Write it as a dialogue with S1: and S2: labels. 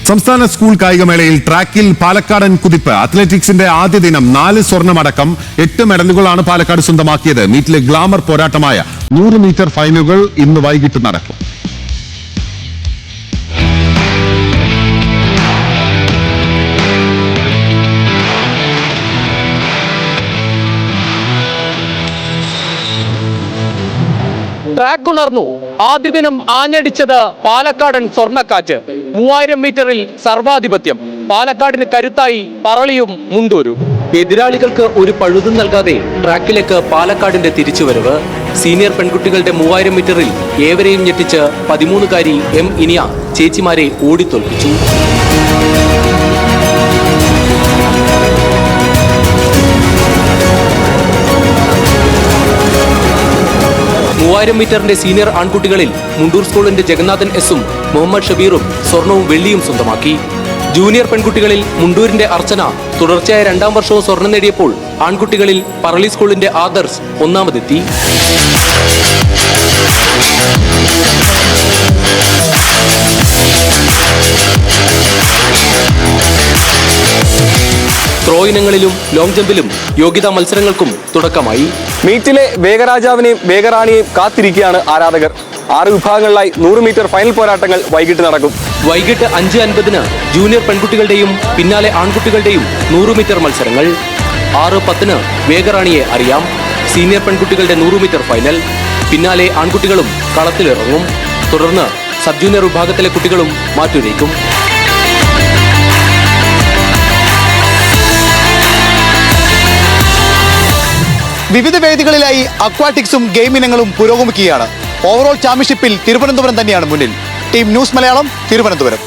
S1: സംസ്ഥാന സ്കൂൾ കായികമേളയിൽ ട്രാക്കിൽ പാലക്കാടൻ കുതിപ്പ്. അത്ലറ്റിക്സിന്റെ ആദ്യ ദിനം 4 സ്വർണ്ണമടക്കം 8 മെഡലുകളാണ് പാലക്കാട് സ്വന്തമാക്കിയത്. മീറ്റിലെ ഗ്ലാമർ പോരാട്ടമായ 100 മീറ്റർ ഫൈനലുകൾ ഇന്ന് വൈകിട്ട് നടക്കും.
S2: ട്രാക്ക് ഉണർന്നു. ആദ്യ ദിനം ആഞ്ഞടിച്ചത് പാലക്കാടൻ സ്വർണ്ണക്കാറ്റ്. 3000 മീറ്ററിൽ സർവാധിപത്യം. പാലക്കാടിന് കരുത്തായി പറളിയും മുണ്ടൂരും. എതിരാളികൾക്ക് ഒരു പഴുതും നൽകാതെ ട്രാക്കിലേക്ക് പാലക്കാടിന്റെ തിരിച്ചുവരവ്. സീനിയർ പെൺകുട്ടികളുടെ 3000 മീറ്ററിൽ ഏവരെയും ഞെട്ടിച്ച് 13-കാരി എം ഇനിയ ചേച്ചിമാരെ ഓടിത്തോൽപ്പിച്ചു. 3000 മീറ്ററിന്റെ സീനിയർ ആൺകുട്ടികളിൽ മുണ്ടൂർ സ്കൂളിന്റെ ജഗന്നാഥൻ എസും മുഹമ്മദ് ഷബീറും സ്വർണവും വെള്ളിയും സ്വന്തമാക്കി. ജൂനിയർ പെൺകുട്ടികളിൽ മുണ്ടൂരിന്റെ അർച്ചന തുടർച്ചയായ 2ാം വർഷവും സ്വർണം നേടിയപ്പോൾ ആൺകുട്ടികളിൽ പറളി സ്കൂളിന്റെ ആദർശ് ഒന്നാമതെത്തി. ത്രോ ഇനങ്ങളിലും ലോങ് ജമ്പിലും യോഗ്യതാ മത്സരങ്ങൾക്കും തുടക്കമായി.
S3: മീറ്റിലെ വേഗരാജാവിനെയും വേഗറാണിയെയും കാത്തിരിക്കുകയാണ് ആരാധകർ. 6 വിഭാഗങ്ങളിലായി 100 മീറ്റർ ഫൈനൽ പോരാട്ടങ്ങൾ വൈകിട്ട് നടക്കും.
S2: വൈകിട്ട് 5:50 ജൂനിയർ പെൺകുട്ടികളുടെയും പിന്നാലെ ആൺകുട്ടികളുടെയും 100 മീറ്റർ മത്സരങ്ങൾ. 6:10 വേഗറാണിയെ അറിയാം. സീനിയർ പെൺകുട്ടികളുടെ 100 മീറ്റർ ഫൈനൽ. പിന്നാലെ ആൺകുട്ടികളും കളത്തിലിറങ്ങും. തുടർന്ന് സബ് ജൂനിയർ വിഭാഗത്തിലെ കുട്ടികളും മാറ്റുരയ്ക്കും.
S4: വിവിധ വേദികളിലായി അക്വാറ്റിക്സും ഗെയിം ഇനങ്ങളും പുരോഗമിക്കുകയാണ്. ഓവറോൾ ചാമ്പ്യൻഷിപ്പിൽ തിരുവനന്തപുരം തന്നെയാണ് മുന്നിൽ. Team news Malayalam, Thiruvananthapuram.